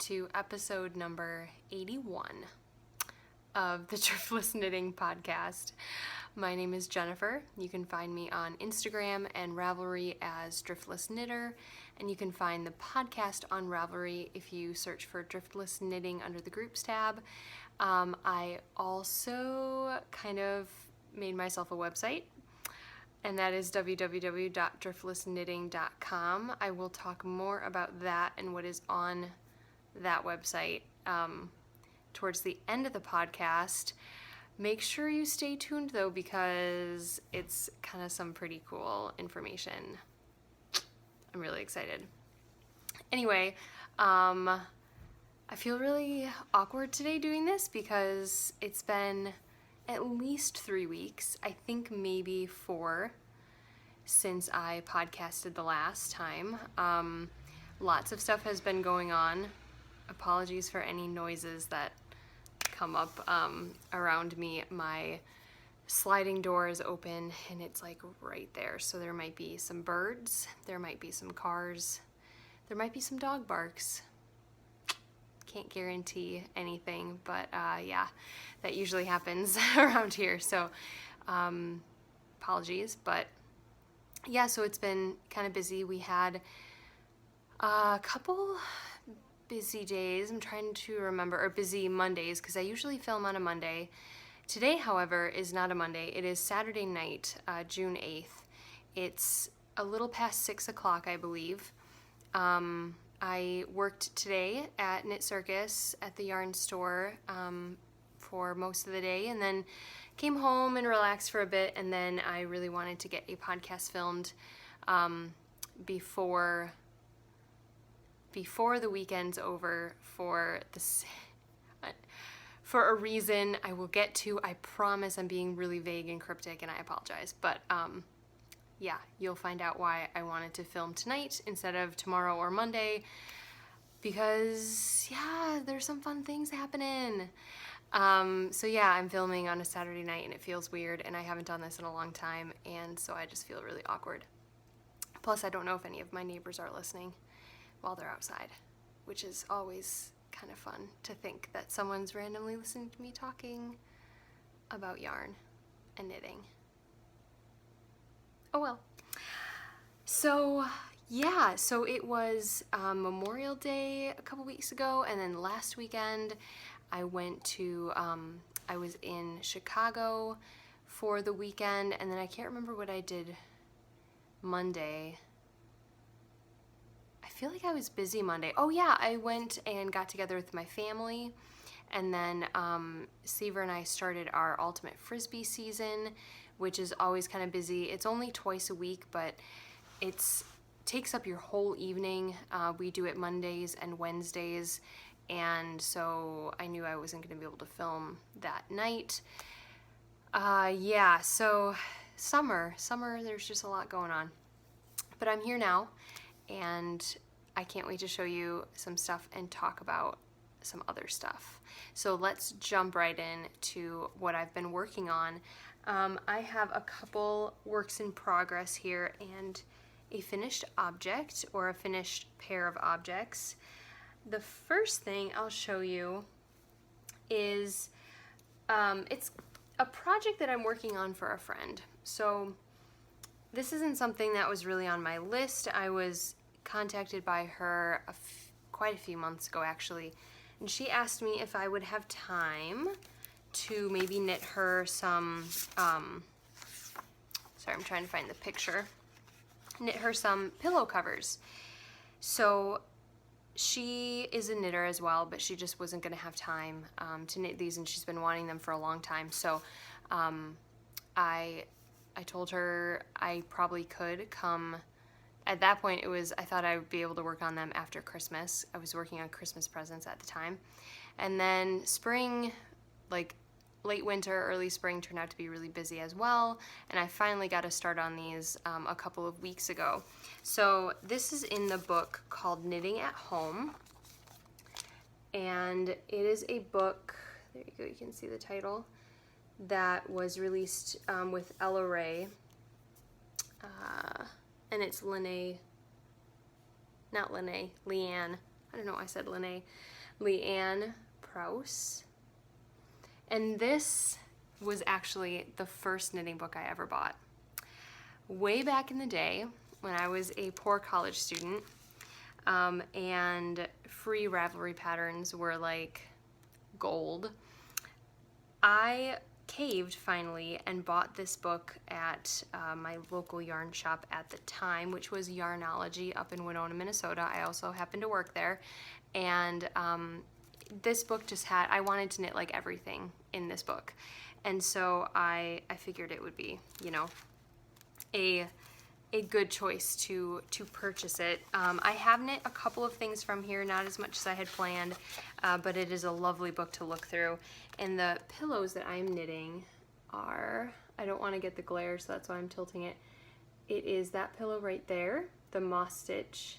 to episode number 81 of the Driftless Knitting podcast. My name is Jennifer. You can find me on Instagram and Ravelry as Driftless Knitter, and you can find the podcast on Ravelry if you search for Driftless Knitting under the groups tab. I also kind of made myself a website, and that is www.driftlessknitting.com. I will talk more about that and what is on that website towards the end of the podcast. Make sure you stay tuned though, because it's kind of some pretty cool information. I'm really excited. Anyway, I feel really awkward today doing this because it's been at least 3 weeks, I think maybe 4, since I podcasted the last time. Lots of stuff has been going on. Apologies for any noises that come up around me. My sliding door is open and it's like right there, so there might be some birds, there might be some cars, there might be some dog barks. Can't guarantee anything, but yeah, that usually happens around here, so apologies. But yeah, so it's been kind of busy. We had a couple busy days, I'm trying to remember, or busy Mondays, because I usually film on a Monday. Today, however, is not a Monday. It is Saturday night, June 8th. It's a little past 6 o'clock, I believe. I worked today at Knit Circus at the yarn store for most of the day, and then came home and relaxed for a bit, and then I really wanted to get a podcast filmed before the weekend's over for a reason I will get to. I promise I'm being really vague and cryptic, and I apologize, but yeah, you'll find out why I wanted to film tonight instead of tomorrow or Monday, because yeah, there's some fun things happening. So yeah, I'm filming on a Saturday night and it feels weird, and I haven't done this in a long time, and so I just feel really awkward. Plus, I don't know if any of my neighbors are listening while they're outside, which is always kind of fun to think that someone's randomly listening to me talking about yarn and knitting. Oh well. So yeah, so it was Memorial Day a couple weeks ago, and then last weekend I went to, I was in Chicago for the weekend, and then I can't remember what I did Monday. I feel like I was busy Monday. Oh yeah, I went and got together with my family, and then Seaver and I started our Ultimate Frisbee season, which is always kind of busy. It's only twice a week, but it takes up your whole evening. We do it Mondays and Wednesdays, and so I knew I wasn't going to be able to film that night. Yeah, so summer, there's just a lot going on. But I'm here now, and I can't wait to show you some stuff and talk about some other stuff. So let's jump right in to what I've been working on. I have a couple works in progress here and a finished object, or a finished pair of objects. The first thing I'll show you is it's a project that I'm working on for a friend. So this isn't something that was really on my list. I was contacted by her quite a few months ago, actually, and she asked me if I would have time to maybe knit her some, sorry, I'm trying to find the picture, knit her some pillow covers. So she is a knitter as well, but she just wasn't going to have time to knit these, and she's been wanting them for a long time. So I told her I probably could come. At that point, I thought I would be able to work on them after Christmas. I was working on Christmas presents at the time. And then spring, like late winter, early spring, turned out to be really busy as well. And I finally got to start on these a couple of weeks ago. So this is in the book called Knitting at Home. And it is a book, there you go, you can see the title, that was released with Ella Rae. And it's Leanne I don't know why I said Lene, Leanne Prowse. And this was actually the first knitting book I ever bought. Way back in the day when I was a poor college student, and free Ravelry patterns were like gold, I caved finally and bought this book at my local yarn shop at the time, which was Yarnology up in Winona, Minnesota. I also happened to work there, and this book just had, I wanted to knit like everything in this book, and so I figured it would be, you know, a good choice to purchase it. I have knit a couple of things from here, not as much as I had planned, but it is a lovely book to look through. And the pillows that I'm knitting are, I don't want to get the glare, so that's why I'm tilting it. It is that pillow right there, the moss stitch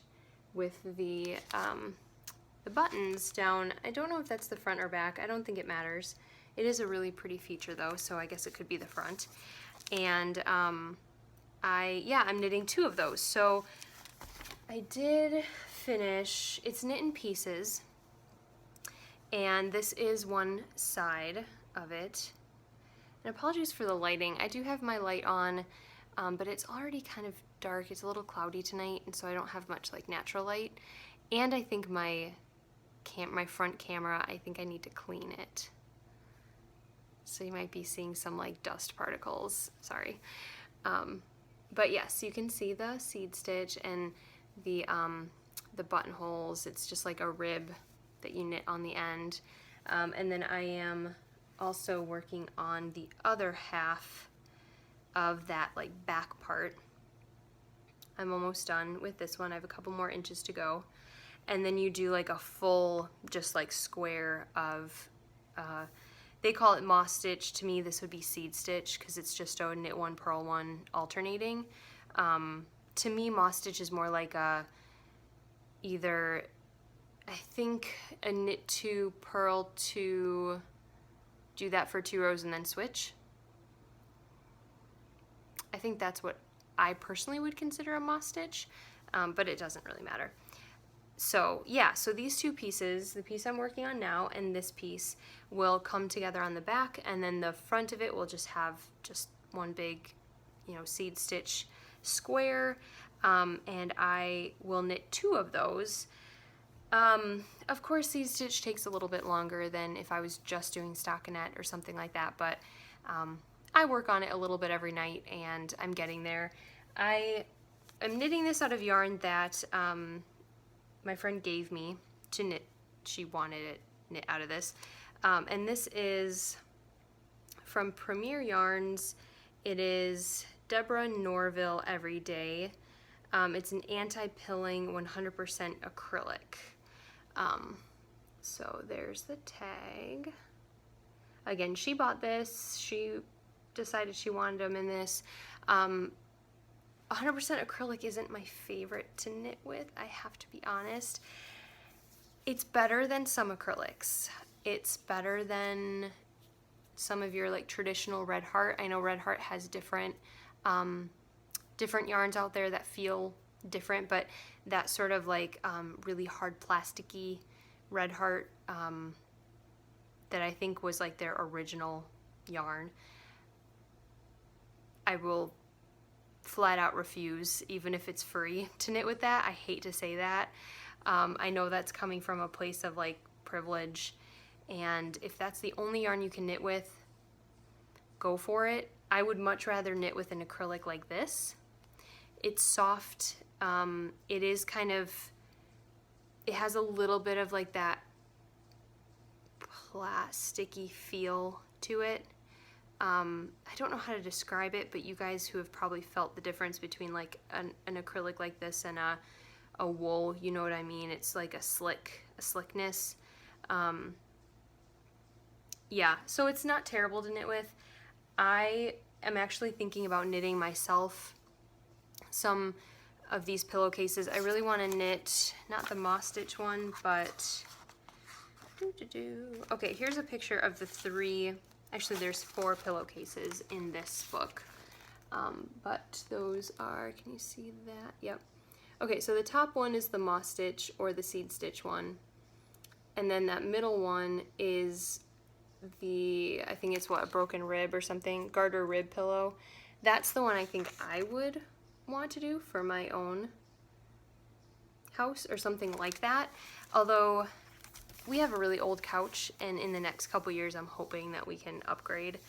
with the buttons down. I don't know if that's the front or back. I don't think it matters. It is a really pretty feature though, so I guess it could be the front. And I'm knitting 2 of those. So I did finish, it's knit in pieces, and this is one side of it. And apologies for the lighting. I do have my light on, but it's already kind of dark. It's a little cloudy tonight, and so I don't have much like natural light. And I think my front camera, I think I need to clean it. So you might be seeing some like dust particles, sorry. But yes, you can see the seed stitch and the buttonholes. It's just like a rib that you knit on the end. And then I am also working on the other half of that like back part. I'm almost done with this one. I have a couple more inches to go. And then you do like a full, just like square of, they call it moss stitch. To me, this would be seed stitch because it's just a knit 1, purl 1 alternating. To me, moss stitch is more like a, either, I think a knit 2, purl 2, do that for 2 rows and then switch. I think that's what I personally would consider a moss stitch, but it doesn't really matter. So yeah, so these 2 pieces, the piece I'm working on now and this piece, will come together on the back, and then the front of it will just have just one big, you know, seed stitch square, and I will knit 2 of those. Of course, seed stitch takes a little bit longer than if I was just doing stockinette or something like that, but I work on it a little bit every night, and I'm getting there. I am knitting this out of yarn that my friend gave me to knit. She wanted it knit out of this. And this is from Premier Yarns. It is Deborah Norville Everyday. It's an anti-pilling 100% acrylic. So there's the tag. Again, she bought this. She decided she wanted them in this. 100% acrylic isn't my favorite to knit with, I have to be honest. It's better than some acrylics. It's better than some of your like traditional Red Heart. I know Red Heart has different yarns out there that feel different, but that sort of like really hard plasticky Red Heart that I think was like their original yarn, I will flat out refuse, even if it's free, to knit with that. I hate to say that. I know that's coming from a place of like privilege, and if that's the only yarn you can knit with, go for it. I would much rather knit with an acrylic like this. It's soft. It is kind of, it has a little bit of like that plasticky feel to it. I don't know how to describe it, but you guys who have probably felt the difference between like an acrylic like this and a wool, you know what I mean? It's like a slickness. Yeah, so it's not terrible to knit with. I am actually thinking about knitting myself some of these pillowcases. I really want to knit, not the moss stitch one, but okay, here's a picture of the 3. Actually, there's 4 pillowcases in this book, but those are, can you see that? Yep. Okay, so the top one is the moss stitch or the seed stitch one. And then that middle one is I think it's what, a broken rib or something, garter rib pillow. That's the one I think I would want to do for my own house or something like that. Although we have a really old couch, and in the next couple years I'm hoping that we can upgrade.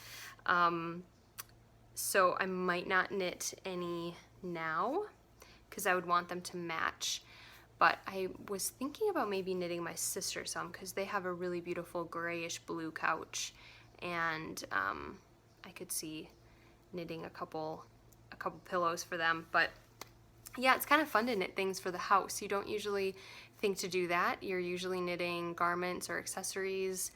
So I might not knit any now because I would want them to match. But I was thinking about maybe knitting my sister some because they have a really beautiful grayish blue couch, and I could see knitting a couple pillows for them. But yeah, it's kind of fun to knit things for the house. You don't usually think to do that. You're usually knitting garments or accessories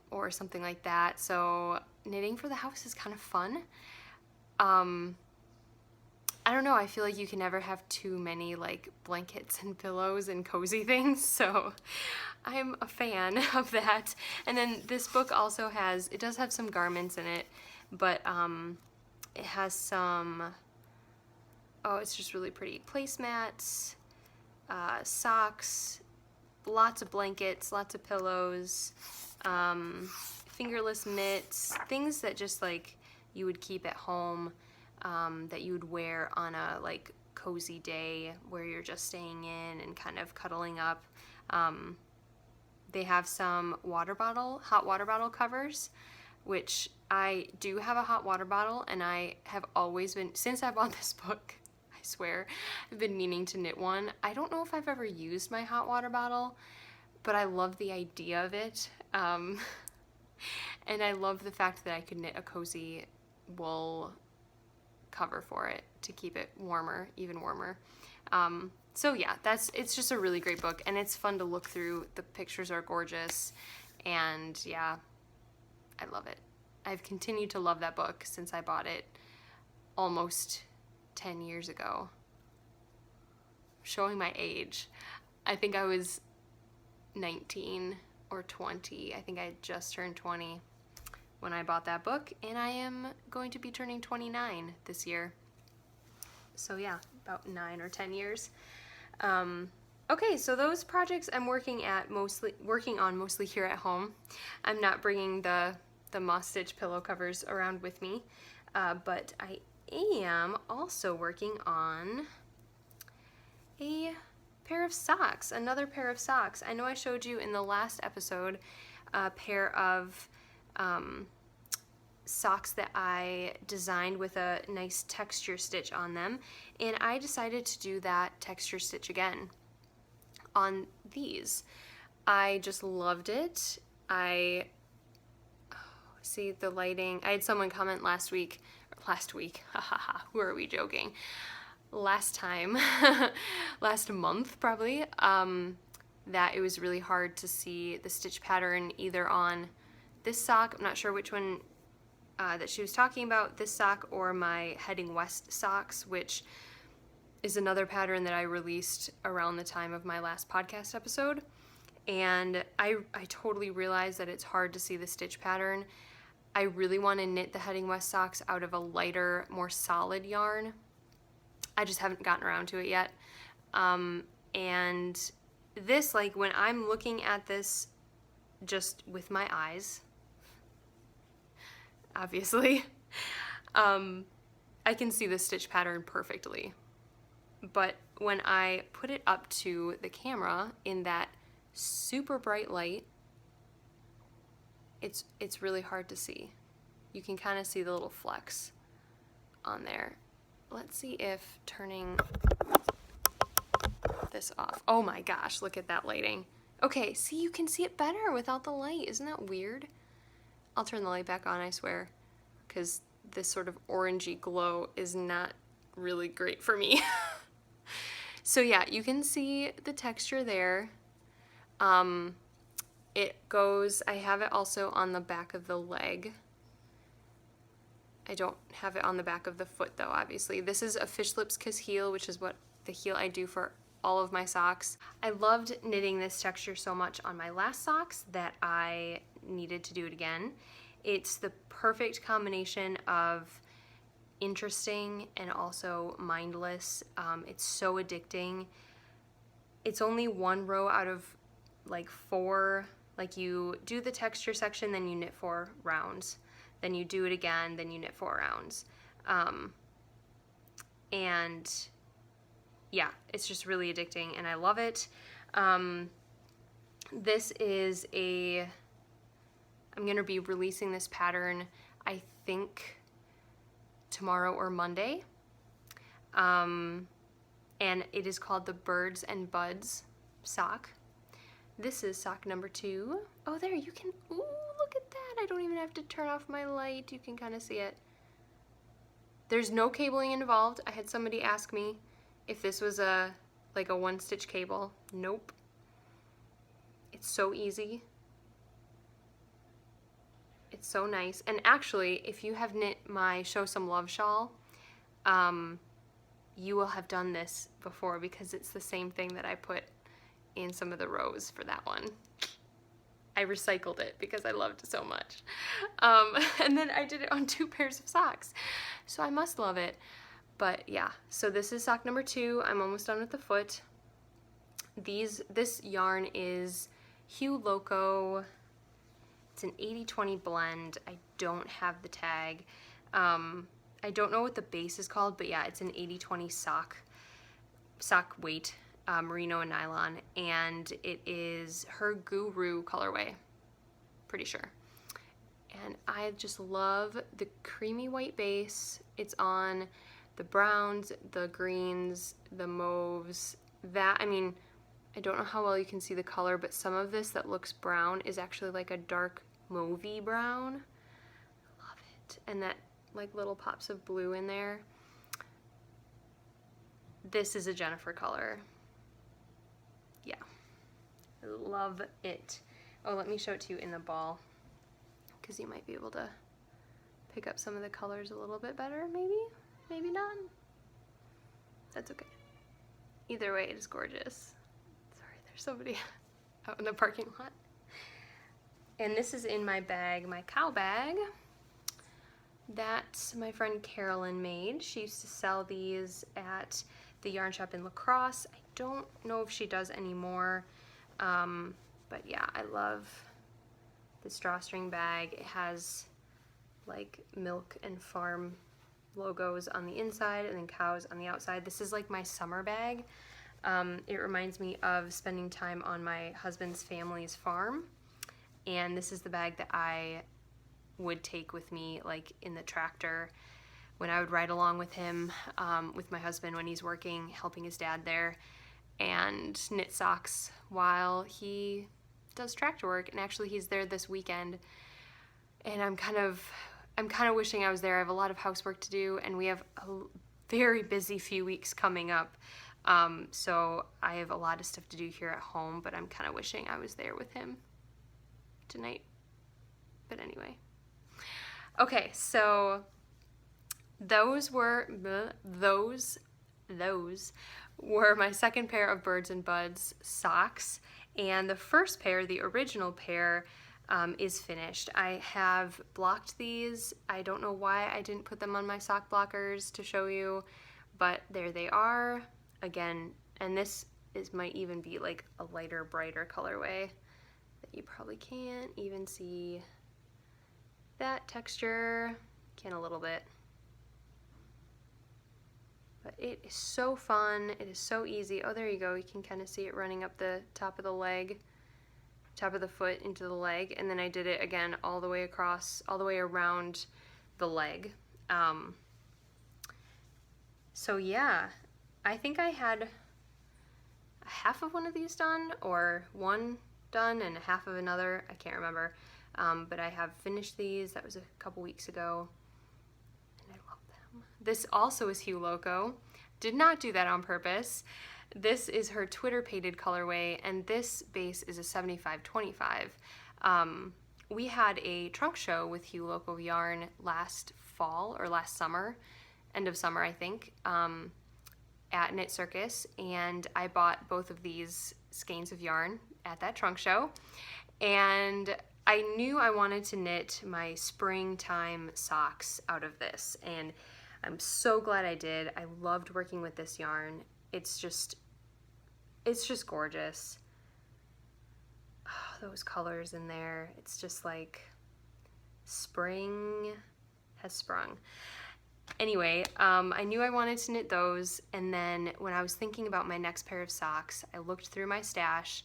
or something like that. So knitting for the house is kind of fun. I don't know, I feel like you can never have too many like blankets and pillows and cozy things, so I'm a fan of that. And then this book also it does have some garments in it, but it has some, oh, it's just really pretty placemats, socks, lots of blankets, lots of pillows, fingerless mitts, things that just like you would keep at home. That you would wear on a like cozy day where you're just staying in and kind of cuddling up. They have some hot water bottle covers, which I do have a hot water bottle, and I have always been, since I bought this book, I swear, I've been meaning to knit one. I don't know if I've ever used my hot water bottle, but I love the idea of it. And I love the fact that I could knit a cozy wool cover for it to keep it warmer, even warmer. So yeah, it's just a really great book, and it's fun to look through. The pictures are gorgeous, and yeah, I love it. I've continued to love that book since I bought it almost 10 years ago. Showing my age. I think I was 19 or 20. I think I had just turned 20 when I bought that book, and I am going to be turning 29 this year. So yeah, about 9 or 10 years. Okay, so those projects I'm working on mostly here at home. I'm not bringing the moss stitch pillow covers around with me, but I am also working on a pair of socks, another pair of socks. I know I showed you in the last episode a pair of socks that I designed with a nice texture stitch on them, and I decided to do that texture stitch again on these. I just loved it. See the lighting. I had someone comment last week, haha, who are we joking? Last time, last month probably, that it was really hard to see the stitch pattern either on this sock, I'm not sure which one that she was talking about, this sock or my Heading West socks, which is another pattern that I released around the time of my last podcast episode. And I totally realized that it's hard to see the stitch pattern. I really want to knit the Heading West socks out of a lighter, more solid yarn. I just haven't gotten around to it yet. And this, like when I'm looking at this just with my eyes, obviously, I can see the stitch pattern perfectly. But when I put it up to the camera in that super bright light, it's really hard to see. You can kind of see the little flecks on there. Let's see if turning this off. Oh my gosh, look at that lighting. Okay, see, you can see it better without the light. Isn't that weird? I'll turn the light back on, I swear, because this sort of orangey glow is not really great for me. So yeah, you can see the texture there. It goes, I have it also on the back of the leg. I don't have it on the back of the foot though, obviously. This is a Fish Lips Kiss heel, which is what the heel I do for all of my socks. I loved knitting this texture so much on my last socks that I needed to do it again. It's the perfect combination of interesting and also mindless. It's so addicting. It's only one row out of like 4. Like you do the texture section, then you knit 4 rounds. Then you do it again, then you knit 4 rounds. And yeah, it's just really addicting and I love it. This is I'm gonna be releasing this pattern, I think tomorrow or Monday. And it is called the Birds and Buds sock. This is sock number 2. Oh, there, you can, ooh, look at that. I don't even have to turn off my light. You can kind of see it. There's no cabling involved. I had somebody ask me if this was like a 1-stitch cable. Nope. It's so easy. It's so nice. And actually, if you have knit my Show Some Love shawl, you will have done this before because it's the same thing that I put in some of the rows for that one. I recycled it because I loved it so much. And then I did it on 2 pairs of socks. So I must love it. But yeah, so this is sock number 2. I'm almost done with the foot. This yarn is Hue Loco. It's an 80-20 blend. I don't have the tag. I don't know what the base is called, but yeah, it's an 80-20 sock weight, merino and nylon, and it is her Guru colorway, pretty sure. And I just love the creamy white base. It's on the browns, the greens, the mauves. I mean, I don't know how well you can see the color, but some of this that looks brown is actually like a dark mauvey brown. I love it. And that like little pops of blue in there. This is a Jennifer color. Yeah, I love it. Oh, let me show it to you in the ball because you might be able to pick up some of the colors a little bit better, maybe not. That's okay. Either way, it is gorgeous. Sorry, there's somebody out in the parking lot. And this is in my bag, my cow bag, that my friend Carolyn made. She used to sell these at the yarn shop in La Crosse. I don't know if she does anymore, but yeah, I love this drawstring bag. It has like milk and farm logos on the inside and then cows on the outside. This is like my summer bag. It reminds me of spending time on my husband's family's farm, and this is the bag that I would take with me like in the tractor when I would ride along with him, with my husband when he's working, helping his dad there, and knit socks while he does tractor work. And actually he's there this weekend, and I'm kind of wishing I was there. I have a lot of housework to do, and we have a very busy few weeks coming up. So I have a lot of stuff to do here at home, but I'm kind of wishing I was there with him tonight. But anyway. Okay, so those were my second pair of Birds and Buds socks, and the first pair, the original pair, is finished. I have blocked these. I don't know why I didn't put them on my sock blockers to show you, but there they are again. And this might even be like a lighter, brighter colorway that you probably can't even see that texture. Can a little bit. But it is so fun. It is so easy. Oh, there you go. You can kind of see it running up the top of the leg, top of the foot into the leg. And then I did it again all the way across, all the way around the leg. So yeah, I think I had half of one of these done, or one done and half of another. I can't remember. But I have finished these. That was a couple weeks ago. And I love them. This also is Hue Loco. Did not do that on purpose. This is her Twitter painted colorway, and this base is a 75-25. We had a trunk show with Hue Loco yarn last fall, or last summer, end of summer I think, at Knit Circus, and I bought both of these skeins of yarn at that trunk show, and I knew I wanted to knit my springtime socks out of this, and I'm so glad I did. I loved working with this yarn. It's just gorgeous. Oh, those colors in there. It's just like spring has sprung. Anyway, I knew I wanted to knit those, and then when I was thinking about my next pair of socks, I looked through my stash.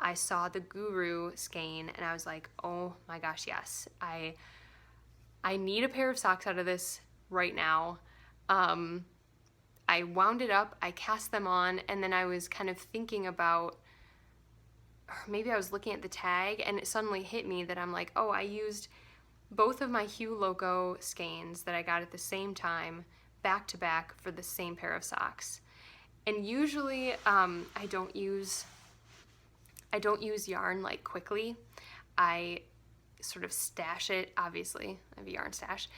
I saw the Guru skein, and I was like, oh my gosh, yes. I need a pair of socks out of this right now. I wound it up, I cast them on, and then I was kind of thinking about, or maybe I was looking at the tag, and it suddenly hit me that I'm like, oh, I used both of my Hue Loco skeins that I got at the same time, back to back, for the same pair of socks. And usually I don't use yarn like quickly. I sort of stash it, obviously. I have a yarn stash.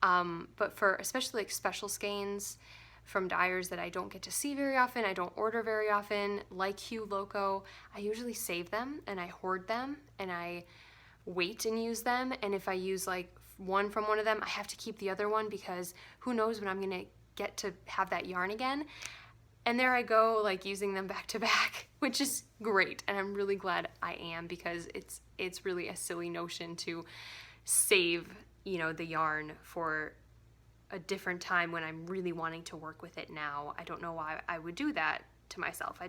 But for especially like special skeins from dyers that I don't get to see very often, I don't order very often, like Hue Loco, I usually save them and I hoard them and I wait and use them. And if I use like one from one of them, I have to keep the other one because who knows when I'm gonna get to have that yarn again. And there I go, like using them back to back, which is great. And I'm really glad I am, because it's really a silly notion to save, you know, the yarn for a different time when I'm really wanting to work with it now. I don't know why I would do that to myself. I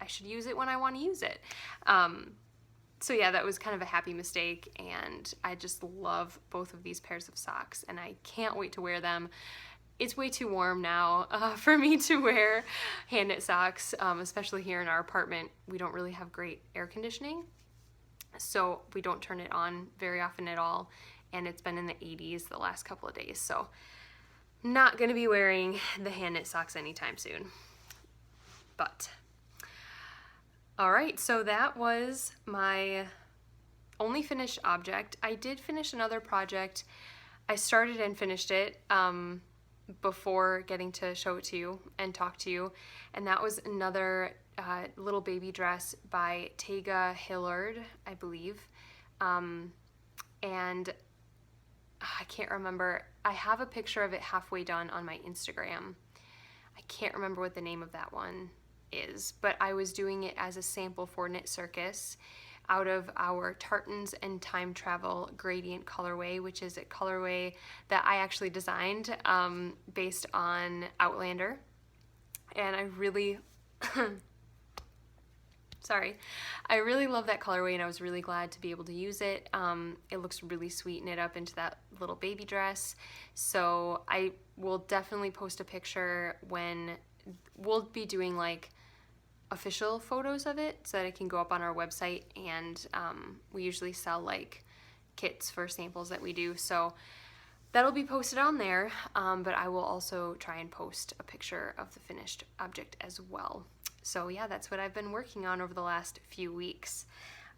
should use it when I want to use it. So yeah, that was kind of a happy mistake, and I just love both of these pairs of socks, and I can't wait to wear them. It's way too warm now for me to wear hand knit socks, especially here in our apartment. We don't really have great air conditioning, so we don't turn it on very often at all, and it's been in the 80s the last couple of days, so not gonna be wearing the hand knit socks anytime soon. But all right, so that was my only finished object. I did finish another project. I started and finished it before getting to show it to you and talk to you, and that was another little baby dress by Tega Hillard, I believe. And I can't remember. I have a picture of it halfway done on my Instagram. I can't remember what the name of that one is, but I was doing it as a sample for Knit Circus out of our Tartans and Time Travel gradient colorway, which is a colorway that I actually designed based on Outlander. And I really I really love that colorway, and I was really glad to be able to use it. It looks really sweet knit up into that little baby dress, so I will definitely post a picture when we'll be doing like official photos of it so that it can go up on our website, and we usually sell like kits for samples that we do, so that'll be posted on there, but I will also try and post a picture of the finished object as well. So yeah, that's what I've been working on over the last few weeks.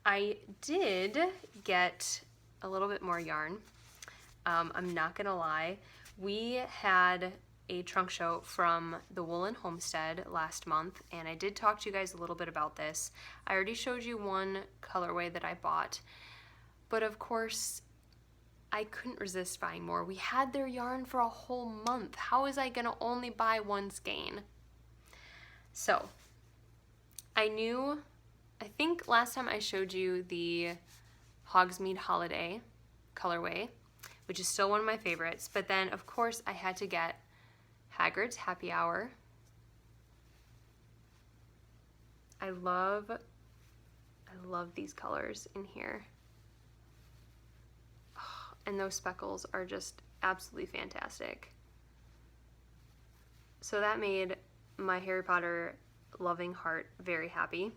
I did get a little bit more yarn. I'm not gonna lie, we had a trunk show from the Woolen Homestead last month, and I did talk to you guys a little bit about this. I already showed you one colorway that I bought, but of course I couldn't resist buying more. We had their yarn for a whole month. How was I gonna only buy one skein? So I think last time I showed you the Hogsmeade Holiday colorway, which is still one of my favorites, but then of course I had to get Haggard's Happy Hour. I love these colors in here. Oh, and those speckles are just absolutely fantastic. So that made my Harry Potter loving heart very happy.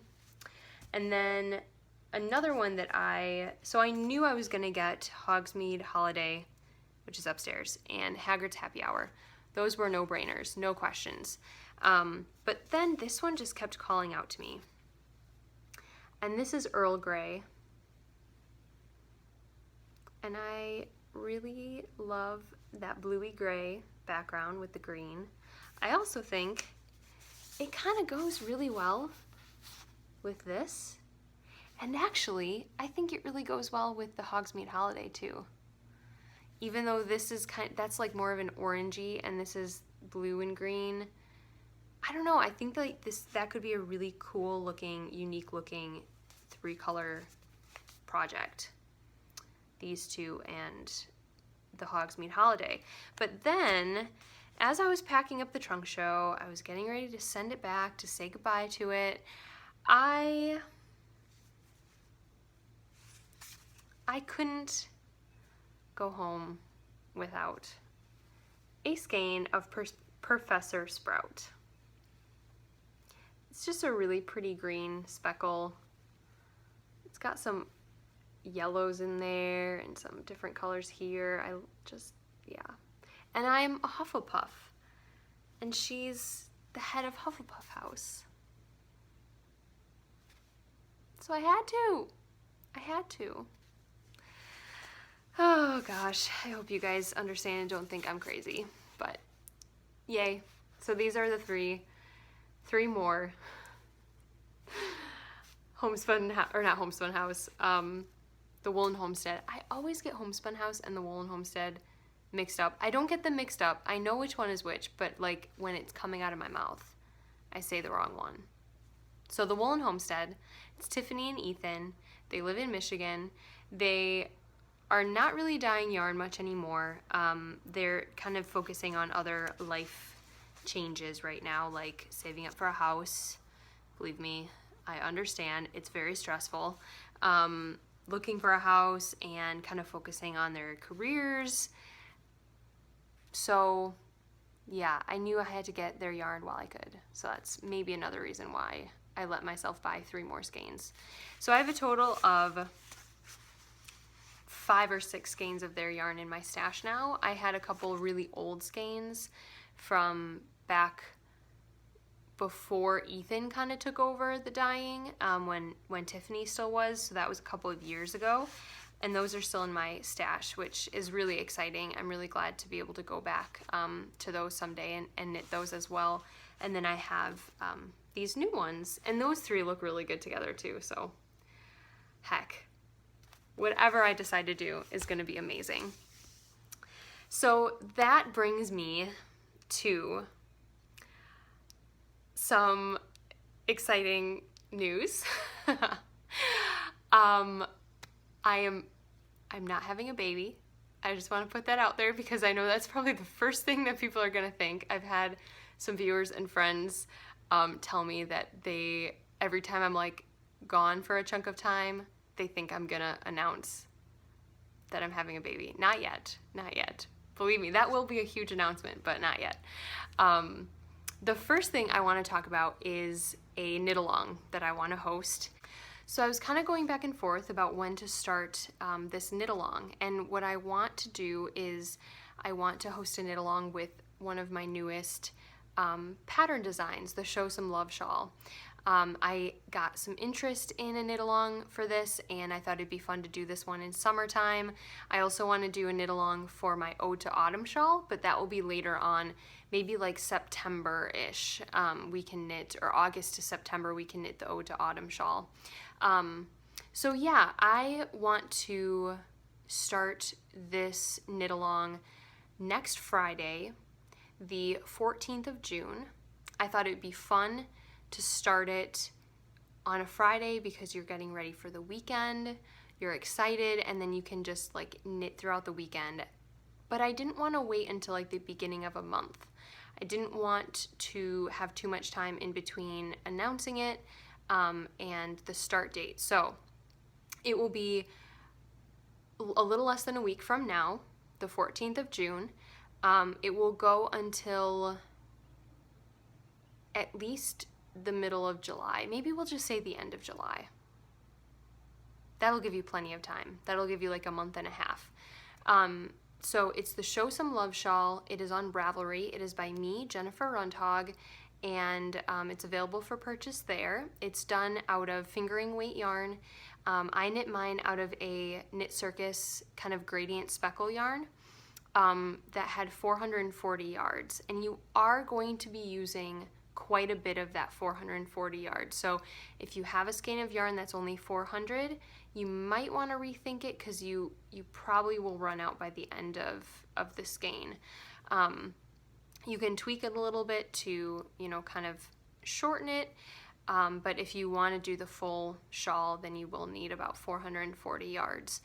And then another one that I knew I was gonna get Hogsmeade Holiday, which is upstairs, and Haggard's Happy Hour. Those were no-brainers, no questions. But then this one just kept calling out to me. And this is Earl Grey. And I really love that bluey gray background with the green. I also think it kind of goes really well with this. And actually, I think it really goes well with the Hogsmeade Holiday too. even though this is that's like more of an orangey and this is blue and green. I don't know, I think like that could be a really cool looking, unique looking 3-color project. These two and the Hogsmeade Holiday. But then, as I was packing up the trunk show, I was getting ready to send it back to say goodbye to it. I couldn't go home without a skein of Professor Sprout. It's just a really pretty green speckle. It's got some yellows in there and some different colors here. Yeah. And I'm a Hufflepuff, and she's the head of Hufflepuff House. So I had to. Oh gosh, I hope you guys understand and don't think I'm crazy, but yay. So these are the three more homespun, or not homespun house, the Woolen Homestead. I always get Homespun House and the Woolen Homestead mixed up. I don't get them mixed up. I know which one is which, but like when it's coming out of my mouth, I say the wrong one. So the Woolen Homestead, it's Tiffany and Ethan. They live in Michigan. They are not really dyeing yarn much anymore. They're kind of focusing on other life changes right now, like saving up for a house. Believe me, I understand. It's very stressful. Looking for a house and kind of focusing on their careers. So yeah, I knew I had to get their yarn while I could. So that's maybe another reason why I let myself buy 3 more skeins. So I have a total of 5 or 6 skeins of their yarn in my stash now. I had a couple really old skeins from back before Ethan kind of took over the dyeing, when Tiffany still was, so that was a couple of years ago, and those are still in my stash, which is really exciting. I'm really glad to be able to go back to those someday and knit those as well. And then I have these new ones, and those 3 look really good together too, so heck, whatever I decide to do is going to be amazing. So that brings me to some exciting news. I'm not having a baby. I just want to put that out there because I know that's probably the first thing that people are going to think. I've had some viewers and friends tell me that every time I'm like gone for a chunk of time, they think I'm gonna announce that I'm having a baby. Not yet. Believe me, that will be a huge announcement, but not yet. The first thing I want to talk about is a knit along that I want to host. So I was kind of going back and forth about when to start this knit along, and what I want to do is I want to host a knit along with one of my newest pattern designs, the Show Some Love shawl. I got some interest in a knit along for this, and I thought it'd be fun to do this one in summertime. I also want to do a knit along for my Ode to Autumn shawl, but that will be later on, maybe like September-ish. We can knit, or August to September, we can knit the Ode to Autumn shawl. So yeah, I want to start this knit along next Friday, the 14th of June. I thought it'd be fun to start it on a Friday because you're getting ready for the weekend, you're excited, and then you can just like knit throughout the weekend. But I didn't want to wait until like the beginning of a month. I didn't want to have too much time in between announcing it and the start date. So it will be a little less than a week from now, the 14th of June. It will go until at least the middle of July. Maybe we'll just say the end of July. That'll give you plenty of time. That'll give you like a month and a half. So it's the Show Some Love shawl. It is on Ravelry. It is by me, Jennifer Rundhog, and it's available for purchase there. It's done out of fingering weight yarn. I knit mine out of a Knit Circus kind of gradient speckle yarn that had 440 yards, and you are going to be using quite a bit of that 440 yards. So if you have a skein of yarn that's only 400, you might want to rethink it, because you probably will run out by the end of the skein. You can tweak it a little bit to, kind of shorten it, but if you want to do the full shawl, then you will need about 440 yards.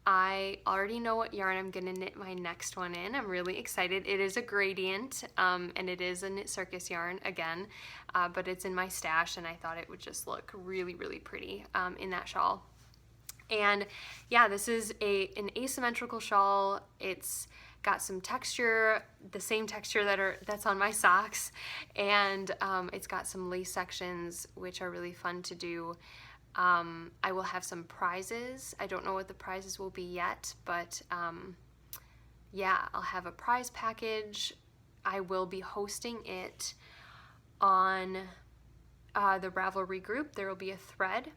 I already know what yarn I'm going to knit my next one in. I'm really excited. It is a gradient, and it is a Knit Circus yarn again, but it's in my stash, and I thought it would just look really, really pretty in that shawl. And yeah, this is an asymmetrical shawl. It's got some texture, the same texture that's on my socks, and it's got some lace sections, which are really fun to do. I will have some prizes. I don't know what the prizes will be yet, but yeah, I'll have a prize package. I will be hosting it on the Ravelry group. There will be a thread.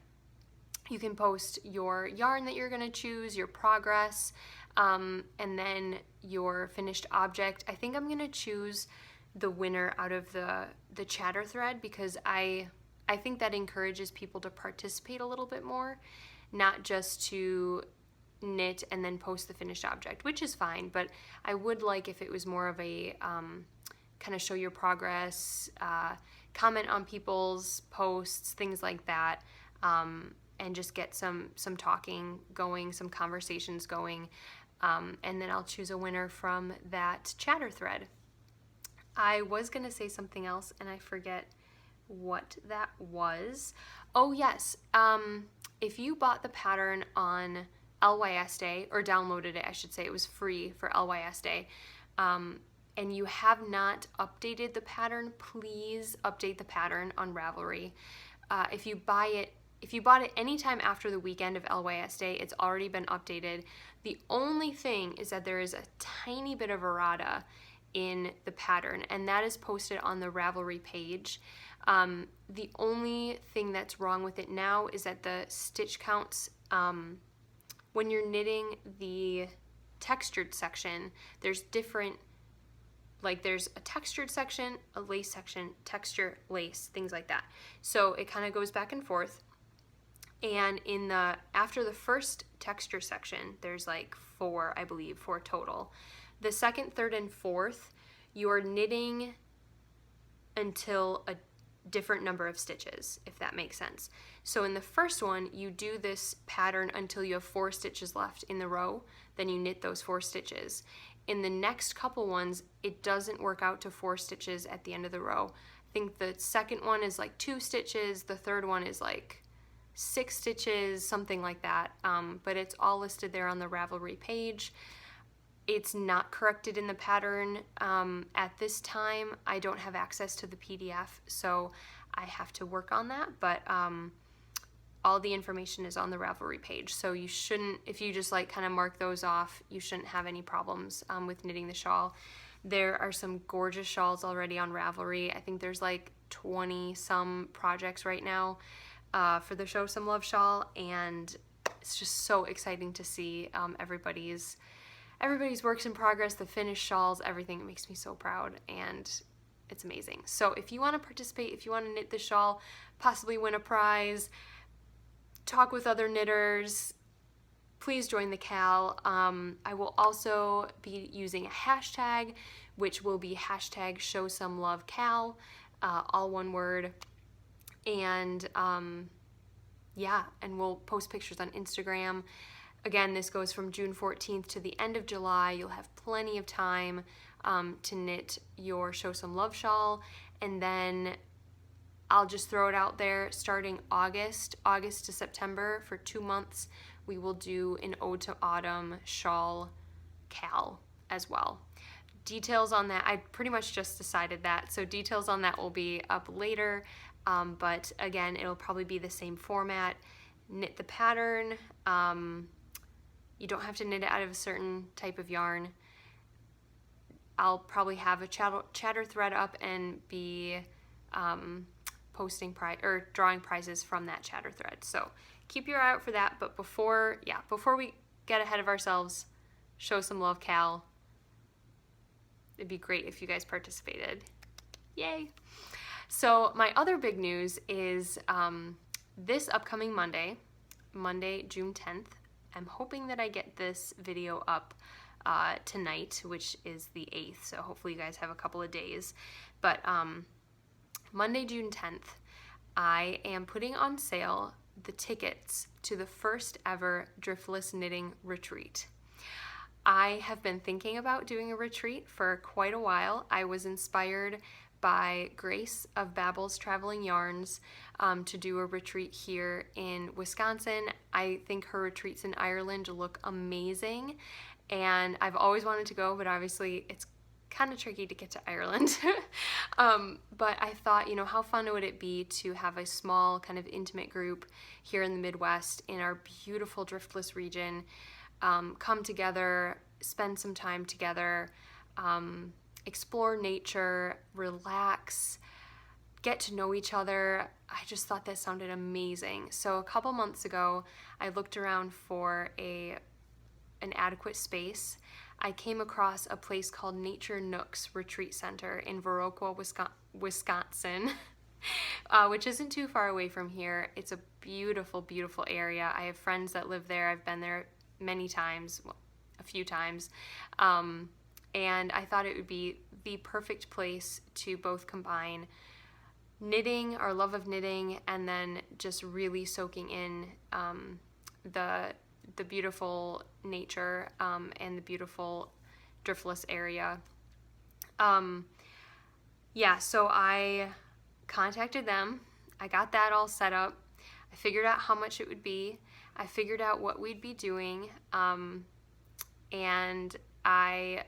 You can post your yarn that you're going to choose, your progress, and then your finished object. I think I'm going to choose the winner out of the chatter thread, because I think that encourages people to participate a little bit more, not just to knit and then post the finished object, which is fine, but I would like if it was more of a kind of show your progress, comment on people's posts, things like that, and just get some talking going, some conversations going, and then I'll choose a winner from that chatter thread. I was going to say something else, and I forget what that was. Oh yes, if you bought the pattern on LYS Day, or downloaded it, I should say, it was free for LYS Day, and you have not updated the pattern, please update the pattern on Ravelry. If you bought it anytime after the weekend of LYS Day, it's already been updated. The only thing is that there is a tiny bit of errata in the pattern, and that is posted on the Ravelry page. The only thing that's wrong with it now is that the stitch counts, when you're knitting the textured section, there's different, like there's a textured section, a lace section, texture, lace, things like that. So it kind of goes back and forth. And after the first texture section, there's like four total. The second, third, and fourth, you're knitting until a different number of stitches, if that makes sense. So in the first one, you do this pattern until you have 4 stitches left in the row, then you knit those 4 stitches. In the next couple ones, it doesn't work out to 4 stitches at the end of the row. I think the second one is like 2 stitches, the third one is like 6 stitches, something like that, but it's all listed there on the Ravelry page. It's not corrected in the pattern at this time. I don't have access to the PDF, so I have to work on that, but all the information is on the Ravelry page, so you shouldn't, if you just like kind of mark those off, you shouldn't have any problems with knitting the shawl. There are some gorgeous shawls already on Ravelry. I think there's like 20 some projects right now for the Show Some Love shawl, and it's just so exciting to see everybody's works in progress, the finished shawls, everything. It makes me so proud, and it's amazing. So if you want to participate, if you want to knit the shawl, possibly win a prize, talk with other knitters, please join the Cal. I will also be using a hashtag, which will be hashtag ShowSomeLoveCal, all one word. And yeah, and we'll post pictures on Instagram. Again, this goes from June 14th to the end of July. You'll have plenty of time to knit your Show Some Love shawl, and then I'll just throw it out there, starting August to September, for 2 months, we will do an Ode to Autumn shawl cal as well. Details on that, I pretty much just decided that, so details on that will be up later, but again, it'll probably be the same format. Knit the pattern. You don't have to knit it out of a certain type of yarn. I'll probably have a chatter thread up and be posting drawing prizes from that chatter thread. So keep your eye out for that. But before we get ahead of ourselves, Show Some Love Cal. It'd be great if you guys participated. Yay! So my other big news is this upcoming Monday, June 10th. I'm hoping that I get this video up tonight, which is the 8th, so hopefully you guys have a couple of days. But Monday, June 10th, I am putting on sale the tickets to the first ever Driftless Knitting retreat. I have been thinking about doing a retreat for quite a while. I was inspired by Grace of Babel's Traveling Yarns to do a retreat here in Wisconsin. I think her retreats in Ireland look amazing, and I've always wanted to go, but obviously it's kind of tricky to get to Ireland. But I thought, you know, how fun would it be to have a small kind of intimate group here in the Midwest in our beautiful Driftless region, come together, spend some time together, explore nature, relax, get to know each other. I just thought that sounded amazing. So a couple months ago, I looked around for an adequate space. I came across a place called Nature Nooks Retreat Center in Viroqua, Wisconsin, which isn't too far away from here. It's a beautiful, beautiful area. I have friends that live there. I've been there many times, well, a few times, and I thought it would be the perfect place to both combine knitting, our love of knitting, and then just really soaking in the beautiful nature and the beautiful Driftless area. Yeah, so I contacted them. I got that all set up. I figured out how much it would be. I figured out what we'd be doing, and I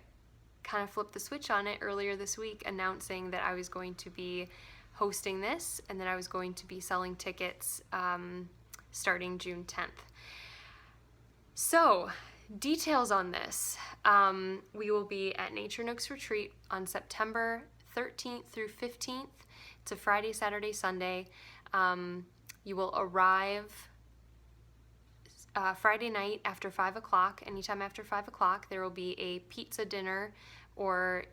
kind of flipped the switch on it earlier this week, announcing that I was going to be hosting this and that I was going to be selling tickets starting June 10th. So, details on this. We will be at Nature Nooks Retreat on September 13th through 15th. It's a Friday, Saturday, Sunday. You will arrive Friday night after 5 o'clock. Anytime after 5 o'clock, there will be a pizza dinner, or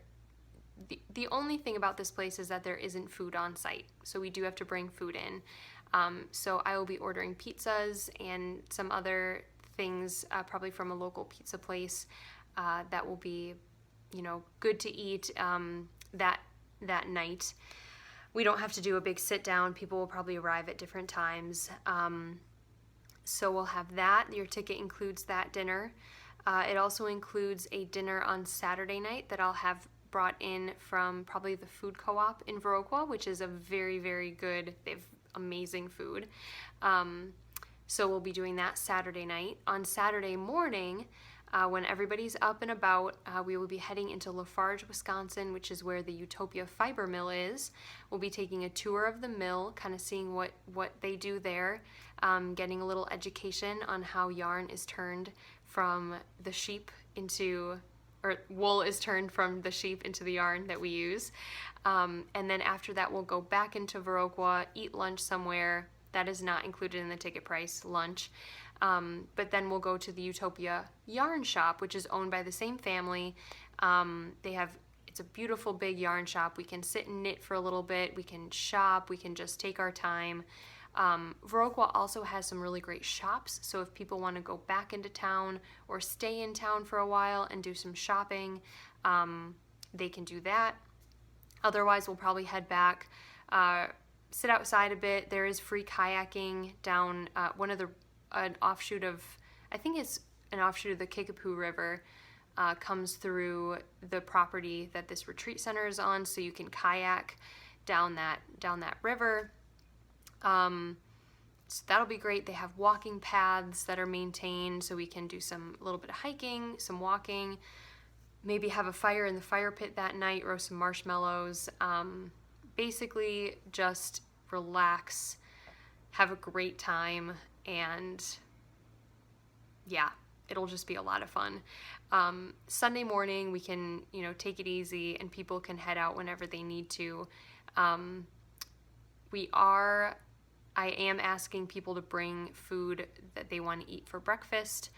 the only thing about this place is that there isn't food on site, so we do have to bring food in. So I will be ordering pizzas and some other things, probably from a local pizza place that will be, you know, good to eat that night. We don't have to do a big sit down. People will probably arrive at different times. So we'll have that. Your ticket includes that dinner. It also includes a dinner on Saturday night that I'll have brought in from probably the food co-op in Viroqua, which is a very, very good, they have amazing food. So we'll be doing that Saturday night. On Saturday morning, when everybody's up and about, we will be heading into Lafarge, Wisconsin, which is where the Utopia Fiber Mill is. We'll be taking a tour of the mill, kind of seeing what they do there, getting a little education on how yarn is turned from the sheep into, or wool is turned from the sheep into the yarn that we use. And then after that, we'll go back into Viroqua, eat lunch somewhere. That is not included in the ticket price, lunch. But then we'll go to the Utopia Yarn Shop, which is owned by the same family. It's a beautiful big yarn shop. We can sit and knit for a little bit. We can shop. We can just take our time. Viroqua also has some really great shops, so if people want to go back into town or stay in town for a while and do some shopping, they can do that. Otherwise, we'll probably head back, sit outside a bit. There is free kayaking down an offshoot of, I think it's an offshoot of the Kickapoo River, comes through the property that this retreat center is on, so you can kayak down that river. So that'll be great. They have walking paths that are maintained, so we can do a little bit of hiking, some walking, maybe have a fire in the fire pit that night, roast some marshmallows. Basically just relax, have a great time, and yeah, it'll just be a lot of fun. Sunday morning, we can, take it easy, and people can head out whenever they need to. I am asking people to bring food that they want to eat for breakfast,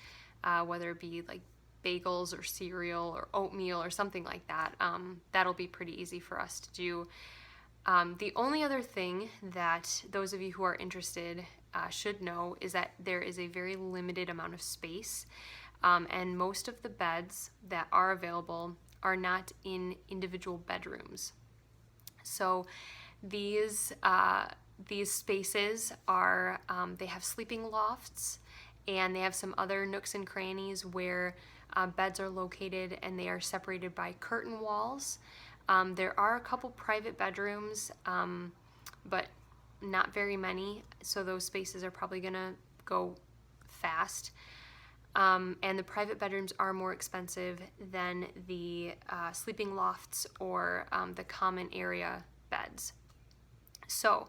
whether it be like bagels or cereal or oatmeal or something like that. That'll be pretty easy for us to do. The only other thing that those of you who are interested should know is that there is a very limited amount of space, and most of the beds that are available are not in individual bedrooms. So these spaces are, they have sleeping lofts, and they have some other nooks and crannies where beds are located, and they are separated by curtain walls. There are a couple private bedrooms, but not very many, so those spaces are probably gonna go fast. And the private bedrooms are more expensive than the sleeping lofts or the common area beds. So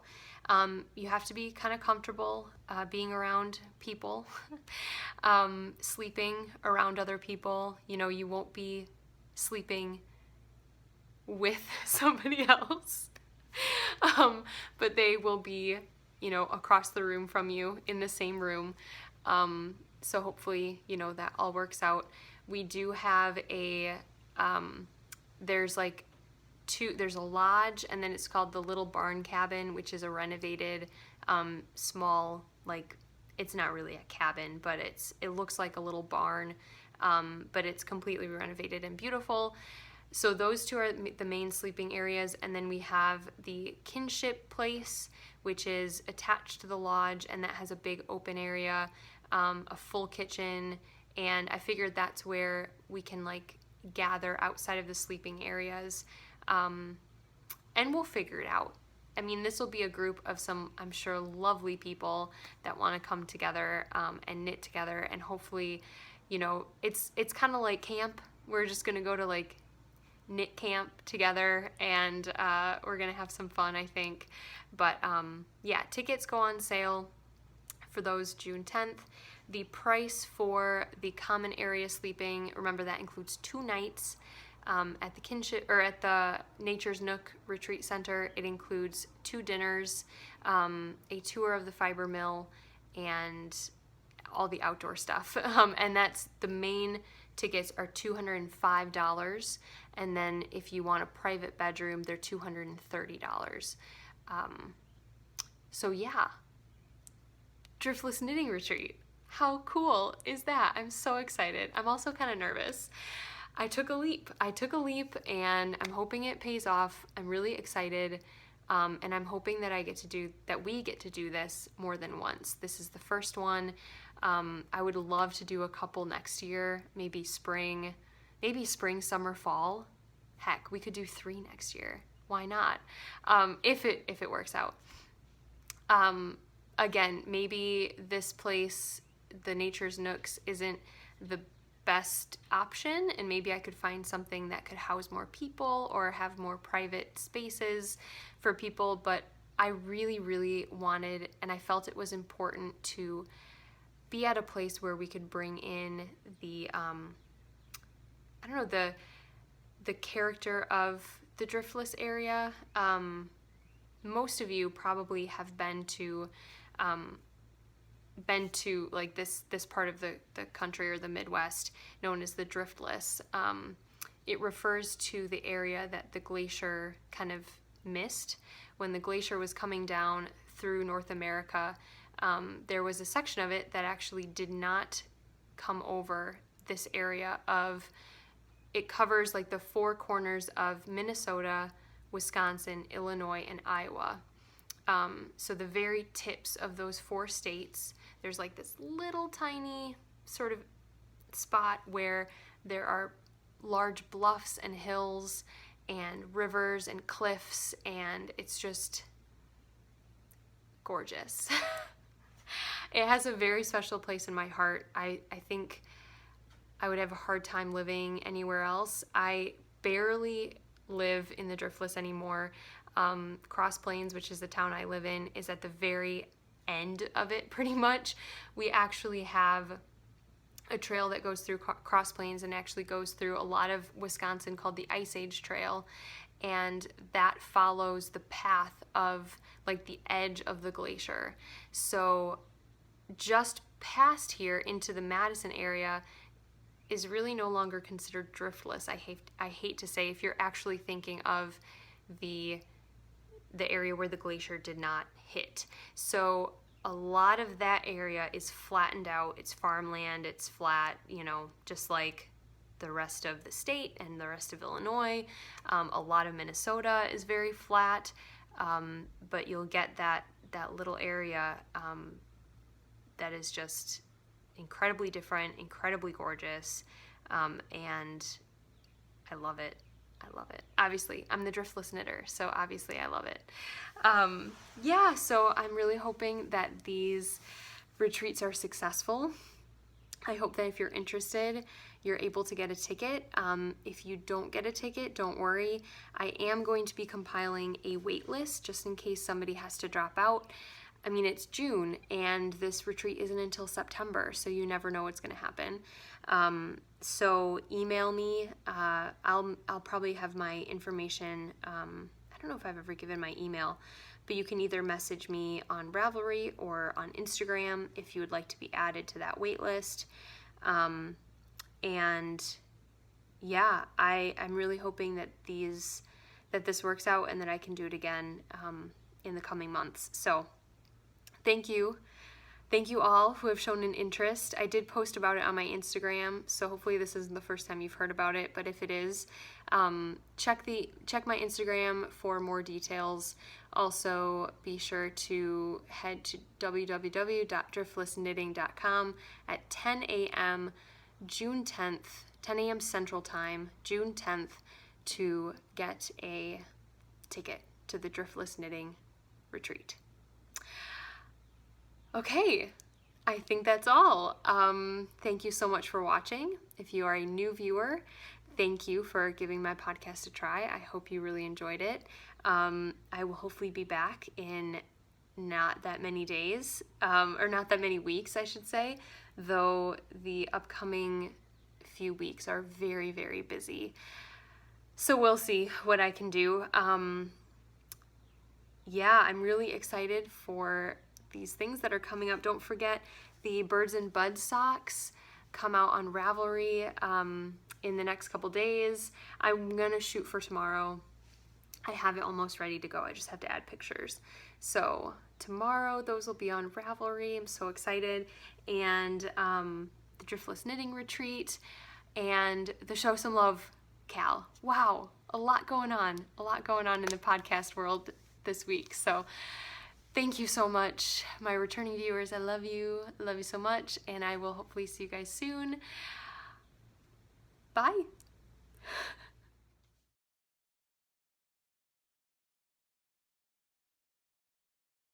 you have to be kind of comfortable being around people, sleeping around other people. You know, you won't be sleeping with somebody else, but they will be, you know, across the room from you in the same room. So hopefully, you know, that all works out. We do have a, there's like there's a lodge, and then it's called the Little Barn Cabin, which is a renovated, small, like, it's not really a cabin, but it looks like a little barn, but it's completely renovated and beautiful. So those two are the main sleeping areas, and then we have the Kinship Place, which is attached to the lodge, and that has a big open area, a full kitchen, and I figured that's where we can like gather outside of the sleeping areas, and we'll figure it out. I mean, this will be a group of some, I'm sure, lovely people that want to come together and knit together, and hopefully, you know, it's kind of like camp. We're just gonna go to like knit camp together, and we're gonna have some fun, I think. But yeah, tickets go on sale for those June 10th. The price for the common area sleeping, remember that includes 2 nights at the Kinship, or at the Nature's Nook Retreat Center. It includes 2 dinners, a tour of the fiber mill, and all the outdoor stuff. And that's the main tickets are $205, and then if you want a private bedroom, they're $230. So yeah, Driftless Knitting Retreat. How cool is that? I'm so excited. I'm also kind of nervous. I took a leap, and I'm hoping it pays off. I'm really excited, and I'm hoping that we get to do this more than once. This is the first one. I would love to do a couple next year, maybe spring, summer, fall. Heck, we could do 3 next year. Why not? If it works out. Again, maybe this place, the Nature's Nooks, isn't the best option, and maybe I could find something that could house more people or have more private spaces for people, but I really, really wanted, and I felt it was important to be at a place where we could bring in the, I don't know, the character of the Driftless area. Most of you probably have been to like this part of the country, or the Midwest, known as the Driftless. It refers to the area that the glacier kind of missed. When the glacier was coming down through North America, there was a section of it that actually did not come over this area of, it covers like the 4 corners of Minnesota, Wisconsin, Illinois, and Iowa. So the very tips of those 4 states, there's like this little tiny sort of spot where there are large bluffs and hills and rivers and cliffs, and it's just gorgeous. It has a very special place in my heart. I think I would have a hard time living anywhere else. I barely live in the Driftless anymore. Cross Plains, which is the town I live in, is at the very end of it, pretty much. We actually have a trail that goes through Cross Plains and actually goes through a lot of Wisconsin called the Ice Age Trail, and that follows the path of like the edge of the glacier. So just past here into the Madison area is really no longer considered Driftless. I hate to say, if you're actually thinking of the the area where the glacier did not hit. So a lot of that area is flattened out. It's farmland, it's flat, you know, just like the rest of the state and the rest of Illinois. A lot of Minnesota is very flat, but you'll get that little area that is just incredibly different, incredibly gorgeous, and I love it. I love it. Obviously, I'm the Driftless Knitter, so obviously I love it. Yeah, so I'm really hoping that these retreats are successful. I hope that if you're interested, you're able to get a ticket. If you don't get a ticket, don't worry. I am going to be compiling a wait list just in case somebody has to drop out. I mean, it's June and this retreat isn't until September, so you never know what's going to happen. So email me. I'll probably have my information. I don't know if I've ever given my email, but you can either message me on Ravelry or on Instagram if you would like to be added to that wait list. And yeah, I'm really hoping that this works out and that I can do it again in the coming months. So thank you. Thank you all who have shown an interest. I did post about it on my Instagram, so hopefully this isn't the first time you've heard about it, but if it is, check my Instagram for more details. Also, be sure to head to www.driftlessknitting.com at 10 a.m. June 10th, 10 a.m. Central Time, June 10th, to get a ticket to the Driftless Knitting Retreat. Okay, I think that's all. Thank you so much for watching. If you are a new viewer, thank you for giving my podcast a try. I hope you really enjoyed it. I will hopefully be back in not that many days, or not that many weeks, I should say, though the upcoming few weeks are very, very busy. So we'll see what I can do. Yeah, I'm really excited for these things that are coming up. Don't forget the Birds and Buds socks come out on Ravelry in the next couple days. I'm gonna shoot for tomorrow. I have it almost ready to go. I just have to add pictures. So tomorrow those will be on Ravelry. I'm so excited. And the Driftless Knitting Retreat and the Show Some Love Cal. Wow, a lot going on in the podcast world this week. So thank you so much, my returning viewers. I love you so much, and I will hopefully see you guys soon. Bye.